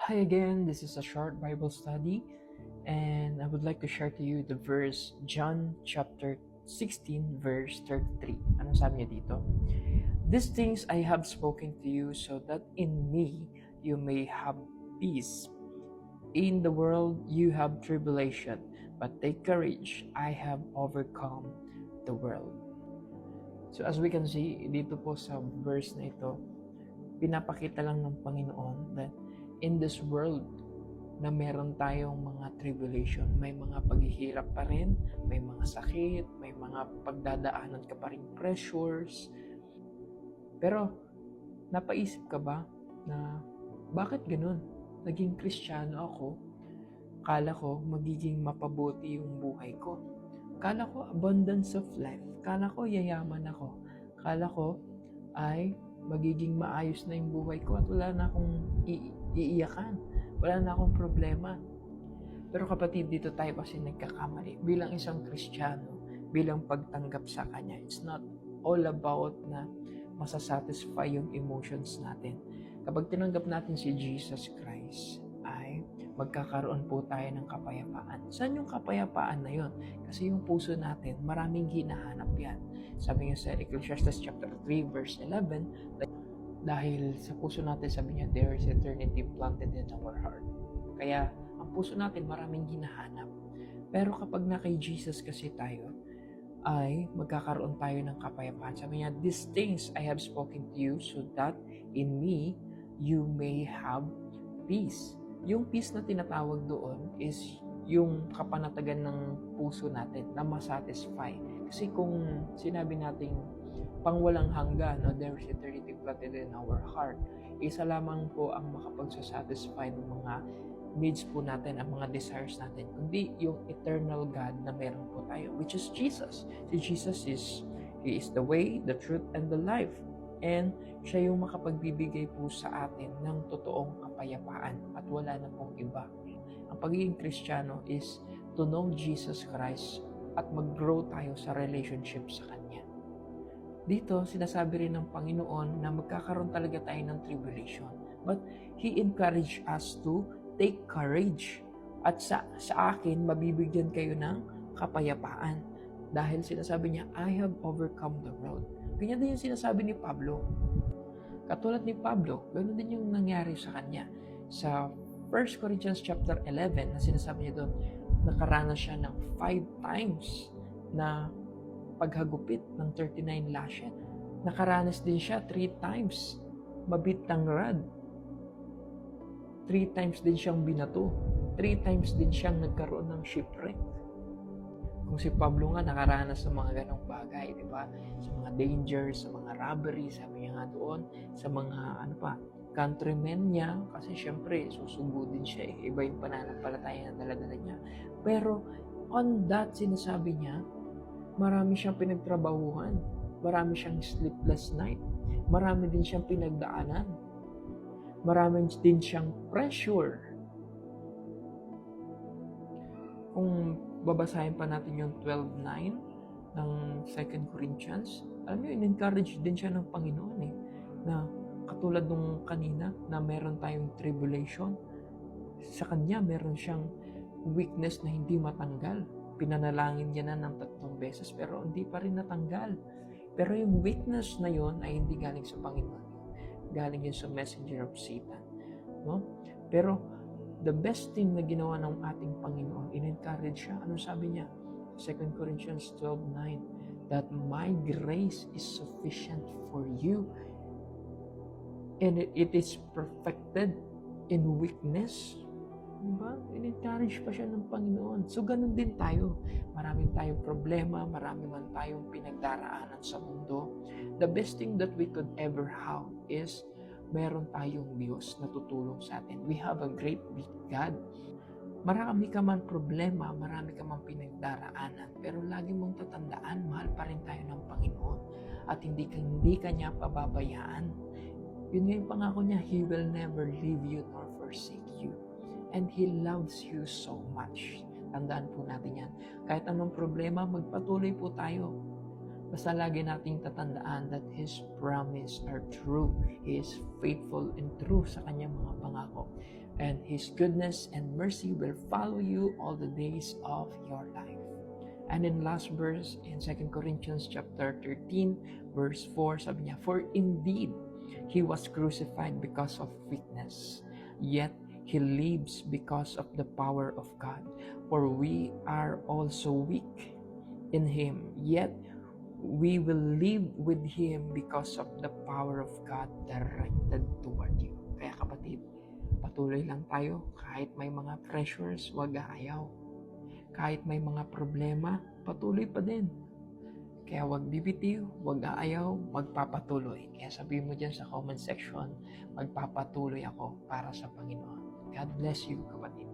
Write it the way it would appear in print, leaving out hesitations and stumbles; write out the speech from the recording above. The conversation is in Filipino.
Hi again, this is a short Bible study, and I would like to share to you the verse John chapter 16, verse 33. Anong sabi niya dito? These things I have spoken to you so that in me you may have peace. In the world you have tribulation, but take courage, I have overcome the world. So as we can see, dito po sa verse na ito, pinapakita lang ng Panginoon that in this world na meron tayong mga tribulation, may mga paghihirap pa rin, may mga sakit, may mga pagdadaanan ka pa rin pressures. Pero napaisip ka ba na bakit ganun? Naging Kristiyano ako, kala ko magiging mapabuti yung buhay ko. Kala ko abundance of life, kala ko yayaman ako, kala ko ay magiging maayos na yung buhay ko at wala na akong iiyakan, wala na akong problema. Pero kapatid, dito tayo kasi nagkakamali. Bilang isang Kristiyano, bilang pagtanggap sa Kanya, it's not all about na masasatisfy yung emotions natin. Kapag tinanggap natin si Jesus Christ, ay magkakaroon po tayo ng kapayapaan. Saan yung kapayapaan na yun? Kasi yung puso natin, maraming hinahanap yan. Sabi niya sa Ecclesiastes chapter 3 verse 11, dahil sa puso natin, sabi niya, there is eternity planted in our heart. Kaya ang puso natin maraming hinahanap. Pero kapag na kay Jesus kasi tayo, ay magkakaroon tayo ng kapayapaan. Sabi niya, these things I have spoken to you so that in me you may have peace. Yung peace na tinatawag doon is yung kapanatagan ng puso natin na masatisfy. Kasi kung sinabi natin pang walang hanggan, no, there is eternity planted in our heart, isa lamang po ang makapagsasatisfy ng mga needs po natin, ang mga desires natin, kundi yung eternal God na meron po tayo, which is Jesus. Si Jesus He is the way, the truth, and the life. And siya yung makapagbibigay po sa atin ng totoong kapayapaan at wala na pong iba. Ang pagiging Kristiyano is to know Jesus Christ at mag-grow tayo sa relationship sa Kanya. Dito, sinasabi rin ng Panginoon na magkakaroon talaga tayo ng tribulation. But He encouraged us to take courage. At sa akin, mabibigyan kayo ng kapayapaan. Dahil sinasabi niya, I have overcome the world. Ganyan din yung sinasabi ni Pablo. Katulad ni Pablo, ganoon din yung nangyari sa kanya. Sa 1 Corinthians chapter 11, na sinasabi niya doon, nakaranas siya ng 5 times na paghagupit ng 39 lashes. Nakaranas din siya 3 times mabit ng rod. 3 times din siyang binato. 3 times din siyang nagkaroon ng shipwreck. Kung si Pablo nga nakaranas ng mga ganong bagay, di ba? Sa mga dangers, sa mga robbery, sabi niya nga doon, sa mga countrymen niya, kasi syempre susugo din siya eh. Iba yung pananampalataya na dala-dala niya. Pero on that, sinasabi niya, marami siyang pinagtrabahuhan, marami siyang sleepless night, marami din siyang pinagdaanan, marami din siyang pressure. Kung babasahin pa natin yung 12:9 ng 2 Corinthians, alam niyo, in-encourage din siya ng Panginoon eh, na katulad nung kanina na meron tayong tribulation, sa kanya meron siyang weakness na hindi matanggal. Pinanalangin niya na ng 3 beses pero hindi pa rin natanggal. Pero yung weakness na yon ay hindi galing sa Panginoon. Galing yun sa messenger of Satan. No? Pero the best thing na ginawa ng ating Panginoon, in-encourage siya. Ano sabi niya? 2 Corinthians 12:9, that my grace is sufficient for you and it is perfected in weakness. Diba? In-encourage pa siya ng Panginoon. So, ganun din tayo. Maraming tayong problema, marami man tayong pinagdaraanan sa mundo. The best thing that we could ever have is meron tayong Diyos na tutulong sa atin. We have a great big God. Marami ka man problema, marami ka man pinagdaraanan, pero lagi mong tatandaan, mahal pa rin tayo ng Panginoon at hindi ka niya pababayaan. Yun nga yung pangako niya, He will never leave you nor forsake you. And He loves you so much. Tandaan po natin yan. Kahit anong problema, magpatuloy po tayo. Basta lagi nating tatandaan that His promise are true. He is faithful and true sa kanyang mga pangako. and His goodness and mercy will follow you all the days of your life. And in last verse, in 2 Corinthians chapter 13, verse 4, sabi niya, "For indeed, He was crucified because of weakness, yet He lives because of the power of God. For we are also weak in Him, yet we will live with Him because of the power of God directed toward you." Kaya kapatid, patuloy lang tayo. Kahit may mga pressures, huwag aayaw. Kahit may mga problema, patuloy pa din. Kaya huwag bibitiw, huwag aayaw, magpapatuloy. Kaya sabihin mo dyan sa comment section, magpapatuloy ako para sa Panginoon. God bless you, kapatid.